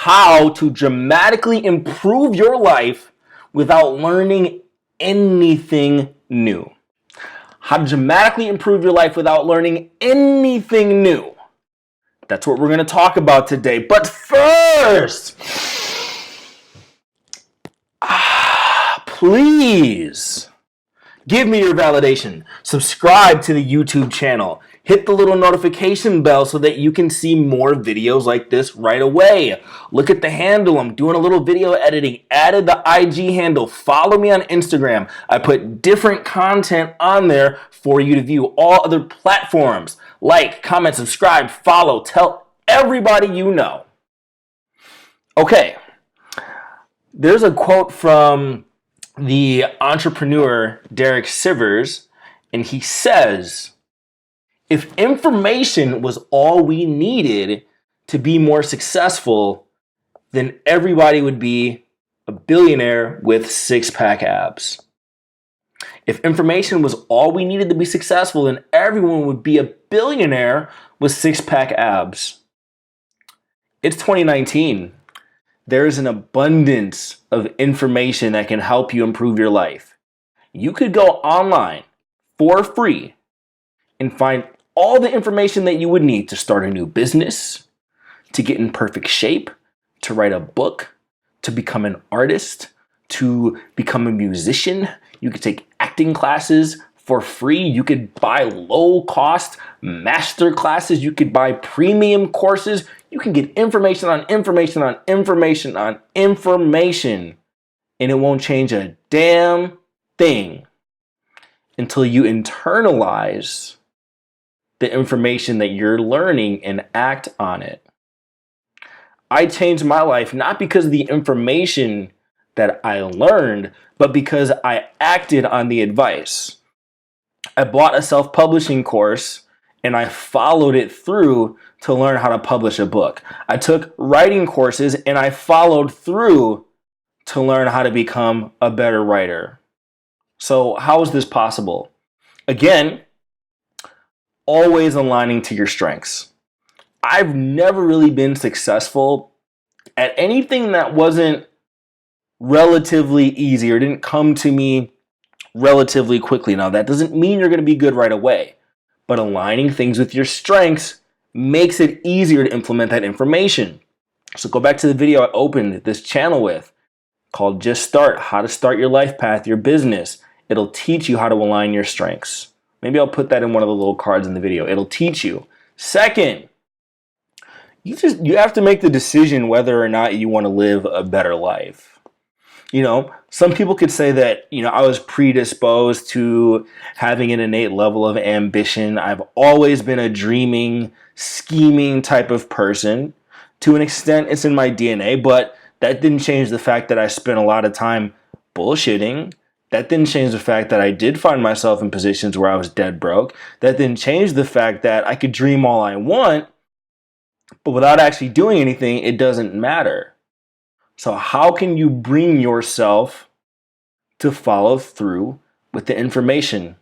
how to dramatically improve your life without learning anything new. How to dramatically improve your life without learning anything new. That's what we're going to talk about today. But first, please give me your validation. Subscribe to the YouTube channel. Hit the little notification bell so that you can see more videos like this right away. Look at the handle. I'm doing a little video editing. Added the IG handle. Follow me on Instagram. I put different content on there for you to view. All other platforms. Like, comment, subscribe, follow. Tell everybody you know. Okay. There's a quote from the entrepreneur Derek Sivers, and he says, if information was all we needed to be more successful, then everybody would be a billionaire with six-pack abs. If information was all we needed to be successful, then everyone would be a billionaire with six-pack abs. It's 2019. There is an abundance of information that can help you improve your life. You could go online for free and find all the information that you would need to start a new business, to get in perfect shape, to write a book, to become an artist, to become a musician. You could take acting classes for free. You could buy low-cost master classes. You could buy premium courses. You can get information on information on information on information, and it won't change a damn thing until you internalize the information that you're learning and act on it. I changed my life not because of the information that I learned, but because I acted on the advice. I bought a self-publishing course and I followed it through to learn how to publish a book. I took writing courses and I followed through to learn how to become a better writer. So how is this possible? Again, always aligning to your strengths. I've never really been successful at anything that wasn't relatively easy or didn't come to me relatively quickly. Now, that doesn't mean you're going to be good right away, but aligning things with your strengths makes it easier to implement that information. So go back to the video I opened this channel with called Just Start, how to start your life path, your business. It'll teach you how to align your strengths. Maybe I'll put that in one of the little cards in the video. It'll teach you. Second, you have to make the decision whether or not you want to live a better life. You know, some people could say that, I was predisposed to having an innate level of ambition. I've always been a dreaming, scheming type of person. To an extent, it's in my DNA, but that didn't change the fact that I spent a lot of time bullshitting. That didn't change the fact that I did find myself in positions where I was dead broke. That didn't change the fact that I could dream all I want, but without actually doing anything, it doesn't matter. So how can you bring yourself to follow through with the information?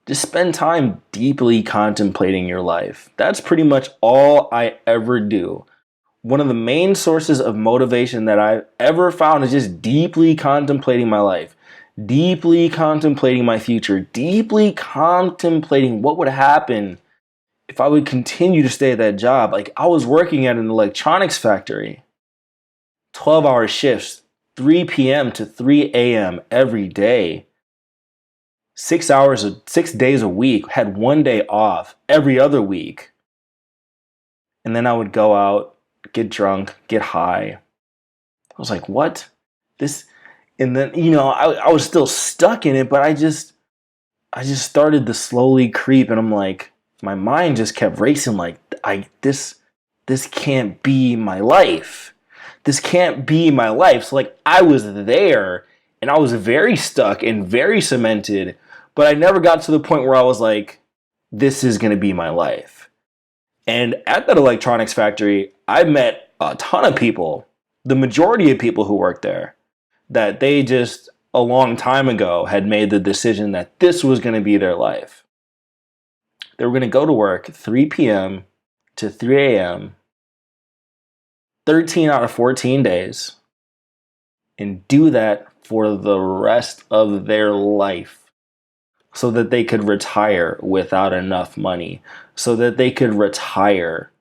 Just spend time deeply contemplating your life. That's pretty much all I ever do. One of the main sources of motivation that I've ever found is just deeply contemplating my life, deeply contemplating my future, deeply contemplating what would happen if I would continue to stay at that job. Like, I was working at an electronics factory, 12-hour shifts, 3 p.m. to 3 a.m. every day, 6 days a week, had 1 day off every other week. And then I would go out, get drunk, get high. I was like, what? And then, I was still stuck in it, but I just started to slowly creep, and I'm like, my mind just kept racing, like, this can't be my life. This can't be my life. So like, I was there and I was very stuck and very cemented, but I never got to the point where I was like, this is going to be my life. And at that electronics factory, I met a ton of people, the majority of people who worked there, that they just a long time ago had made the decision that this was going to be their life. They were going to go to work 3 p.m. to 3 a.m. 13 out of 14 days and do that for the rest of their life so that they could retire without enough money, so that they could retire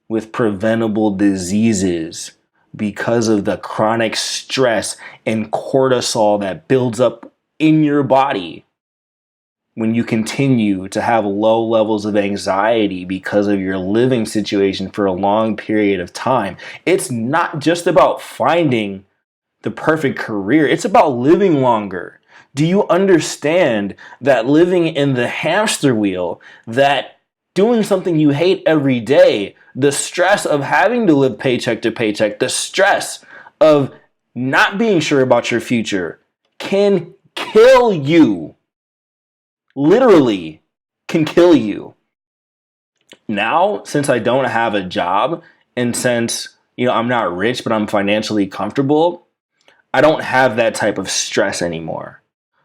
with preventable diseases because of the chronic stress and cortisol that builds up in your body when you continue to have low levels of anxiety because of your living situation for a long period of time. It's not just about finding the perfect career, it's about living longer. Do you understand that living in the hamster wheel, that doing something you hate every day, the stress of having to live paycheck to paycheck, the stress of not being sure about your future can kill you? Literally can kill you. Now, since I don't have a job and since, I'm not rich, but I'm financially comfortable, I don't have that type of stress anymore.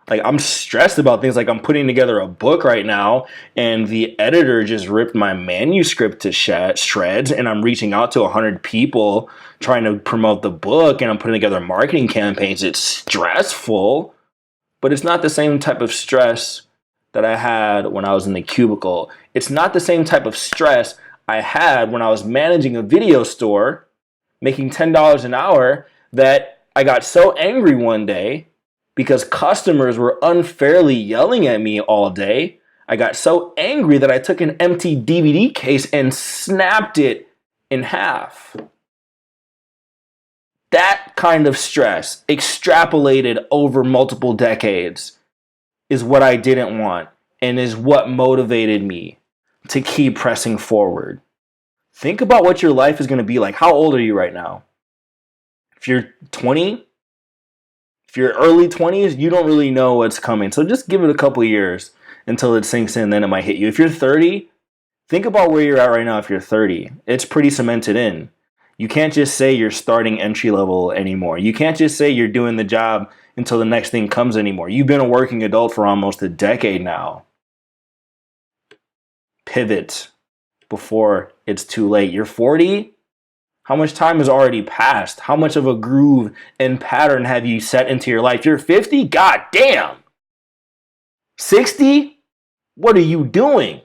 Like, I'm stressed about things like I'm putting together a book right now and the editor just ripped my manuscript to shreds and I'm reaching out to 100 people trying to promote the book and I'm putting together marketing campaigns. It's stressful, but it's not the same type of stress that I had when I was in the cubicle. It's not the same type of stress I had when I was managing a video store, making $10 an hour, that I got so angry one day because customers were unfairly yelling at me all day. I got so angry that I took an empty DVD case and snapped it in half. That kind of stress, extrapolated over multiple decades, is what I didn't want and is what motivated me to keep pressing forward. Think about what your life is going to be like. How old are you right now? If you're 20, if you're early 20s, you don't really know what's coming. So just give it a couple years until it sinks in, then it might hit you. If you're 30, think about where you're at right now if you're 30. It's pretty cemented in. You can't just say you're starting entry level anymore. You can't just say you're doing the job until the next thing comes anymore. You've been a working adult for almost a decade now. Pivot before it's too late. You're 40? How much time has already passed? How much of a groove and pattern have you set into your life? You're 50? God damn! 60? What are you doing?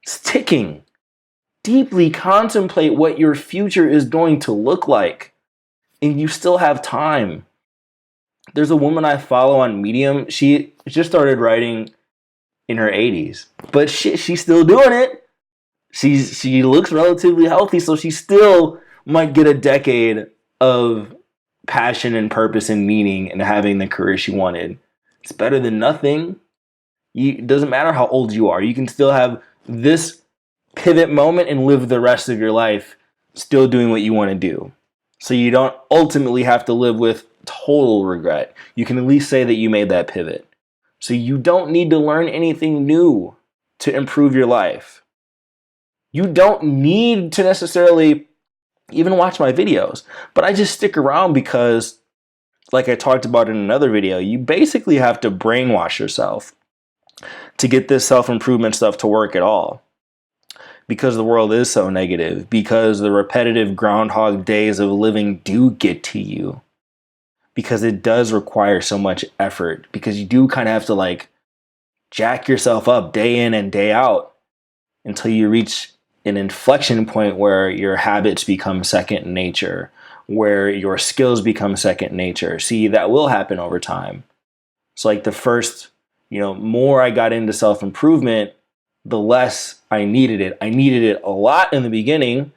It's ticking. Deeply contemplate what your future is going to look like. And you still have time. There's a woman I follow on Medium. She just started writing in her 80s. But shit, she's still doing it. She looks relatively healthy, so she still might get a decade of passion and purpose and meaning and having the career she wanted. It's better than nothing. It doesn't matter how old you are. You can still have this pivot moment and live the rest of your life still doing what you want to do. So you don't ultimately have to live with total regret. You can at least say that you made that pivot. So you don't need to learn anything new to improve your life. You don't need to necessarily even watch my videos, but I just stick around because, like I talked about in another video, you basically have to brainwash yourself to get this self-improvement stuff to work at all. Because the world is so negative, because the repetitive groundhog days of living do get to you, because it does require so much effort, because you do kind of have to jack yourself up day in and day out until you reach an inflection point where your habits become second nature, where your skills become second nature. See, that will happen over time. It's like the first, more I got into self-improvement, the less I needed it. I needed it a lot in the beginning,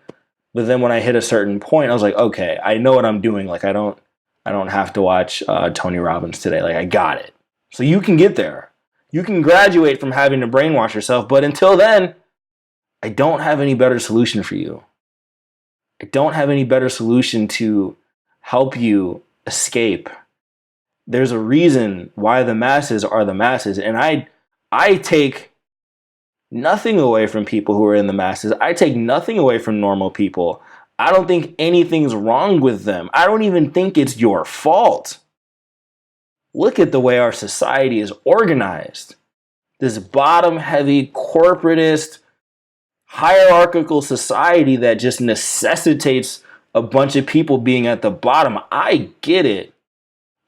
but then when I hit a certain point, I was like, okay, I know what I'm doing. I don't have to watch Tony Robbins today. I got it. So you can get there. You can graduate from having to brainwash yourself, but until then, I don't have any better solution for you. I don't have any better solution to help you escape. There's a reason why the masses are the masses, and I take nothing away from people who are in the masses. I take nothing away from normal people. I don't think anything's wrong with them. I don't even think it's your fault. Look at the way our society is organized. This bottom-heavy, corporatist, hierarchical society that just necessitates a bunch of people being at the bottom. I get it.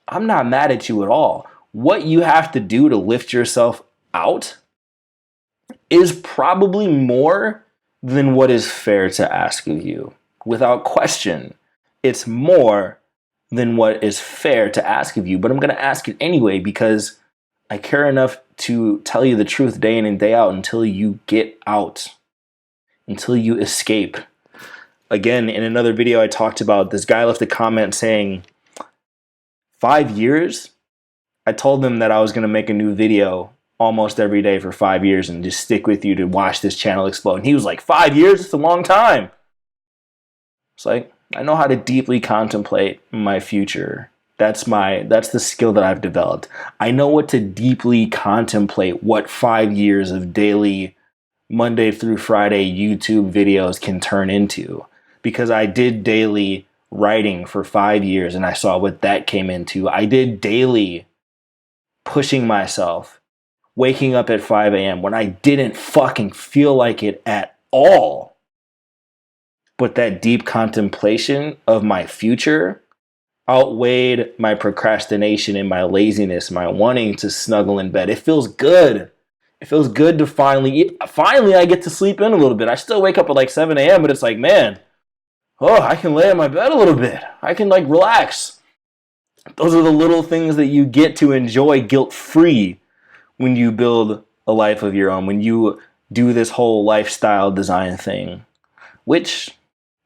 I'm not mad at you at all. What you have to do to lift yourself out is probably more than what is fair to ask of you. Without question, it's more than what is fair to ask of you. But I'm going to ask it anyway because I care enough to tell you the truth day in and day out until you get out, until you escape. Again, in another video I talked about, this guy left a comment saying, 5 years? I told them that I was going to make a new video almost every day for 5 years and just stick with you to watch this channel explode. And he was like, 5 years? It's a long time. It's like, I know how to deeply contemplate my future. That's the skill that I've developed. I know what to deeply contemplate what 5 years of daily Monday through Friday YouTube videos can turn into. Because I did daily writing for 5 years and I saw what that came into. I did daily pushing myself, waking up at 5 a.m. when I didn't fucking feel like it at all. But that deep contemplation of my future outweighed my procrastination and my laziness, my wanting to snuggle in bed. It feels good. It feels good to finally I get to sleep in a little bit. I still wake up at like 7 a.m., but it's like, man, I can lay in my bed a little bit. I can like relax. Those are the little things that you get to enjoy guilt-free when you build a life of your own, when you do this whole lifestyle design thing, which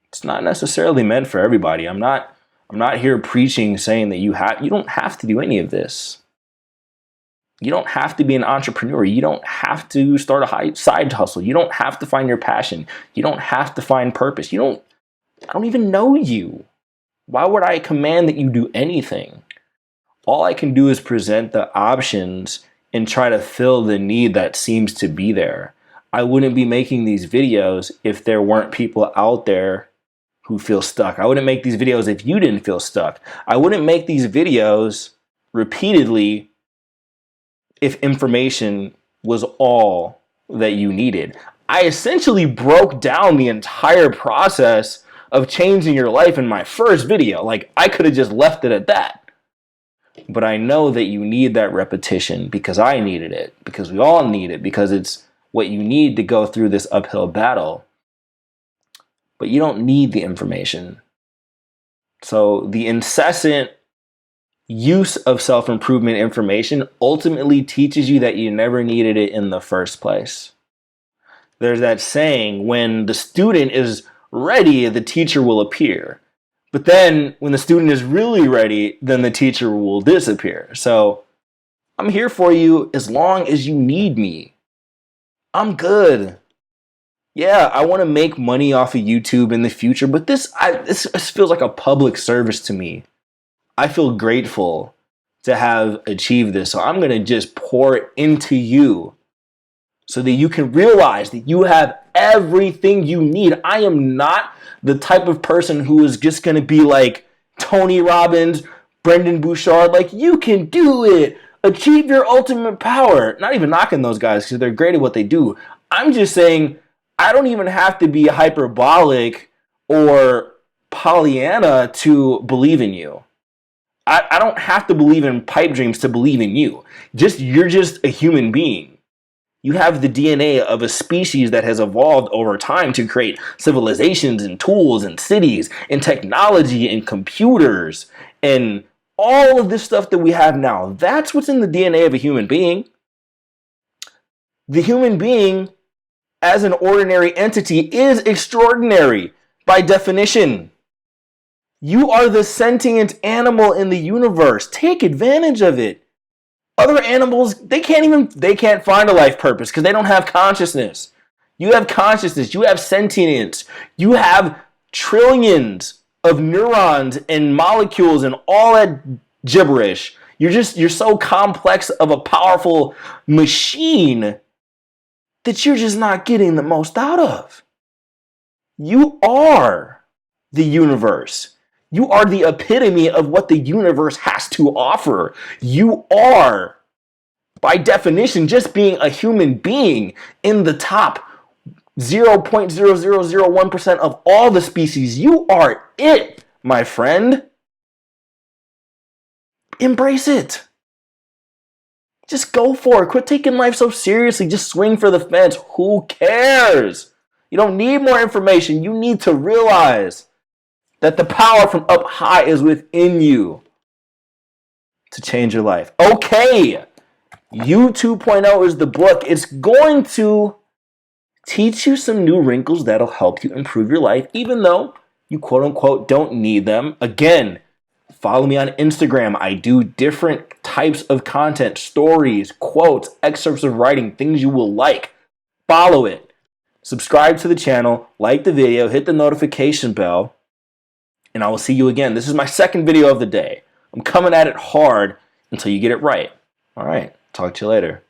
it's not necessarily meant for everybody. I'm not here preaching saying that you don't have to do any of this. You don't have to be an entrepreneur. You don't have to start a side hustle. You don't have to find your passion. You don't have to find purpose. I don't even know you. Why would I command that you do anything? All I can do is present the options and try to fill the need that seems to be there. I wouldn't be making these videos if there weren't people out there who feel stuck. I wouldn't make these videos if you didn't feel stuck. I wouldn't make these videos repeatedly if information was all that you needed. I essentially broke down the entire process of changing your life in my first video. Like, I could have just left it at that. But I know that you need that repetition because I needed it, because we all need it, because it's what you need to go through this uphill battle. But you don't need the information. So the incessant use of self-improvement information ultimately teaches you that you never needed it in the first place. There's that saying, when the student is ready, the teacher will appear. But then when the student is really ready, then the teacher will disappear. So I'm here for you as long as you need me. I'm good. Yeah, I want to make money off of YouTube in the future, but this feels like a public service to me. I feel grateful to have achieved this. So I'm going to just pour it into you so that you can realize that you have everything you need. I am not the type of person who is just going to be like Tony Robbins, Brendan Bouchard, like, you can do it. Achieve your ultimate power. Not even knocking those guys because they're great at what they do. I'm just saying I don't even have to be hyperbolic or Pollyanna to believe in you. I don't have to believe in pipe dreams to believe in you. You're just a human being. You have the DNA of a species that has evolved over time to create civilizations and tools and cities and technology and computers and all of this stuff that we have now. That's what's in the DNA of a human being. The human being, as an ordinary entity, is extraordinary by definition. You are the sentient animal in the universe. Take advantage of it. Other animals, they can't find a life purpose because they don't have consciousness. You have consciousness. You have sentience. You have trillions of neurons and molecules and all that gibberish. You're so complex of a powerful machine that you're just not getting the most out of. You are the universe. You are the epitome of what the universe has to offer. You are, by definition, just being a human being in the top 0.0001% of all the species. You are it, my friend. Embrace it. Just go for it. Quit taking life so seriously. Just swing for the fence. Who cares? You don't need more information. You need to realize that the power from up high is within you to change your life. Okay, You 2.0 is the book. It's going to teach you some new wrinkles that'll help you improve your life, even though you quote unquote don't need them. Again, follow me on Instagram. I do different types of content, stories, quotes, excerpts of writing, things you will like. Follow it. Subscribe to the channel, like the video, hit the notification bell, and I will see you again. This is my second video of the day. I'm coming at it hard until you get it right. All right, talk to you later.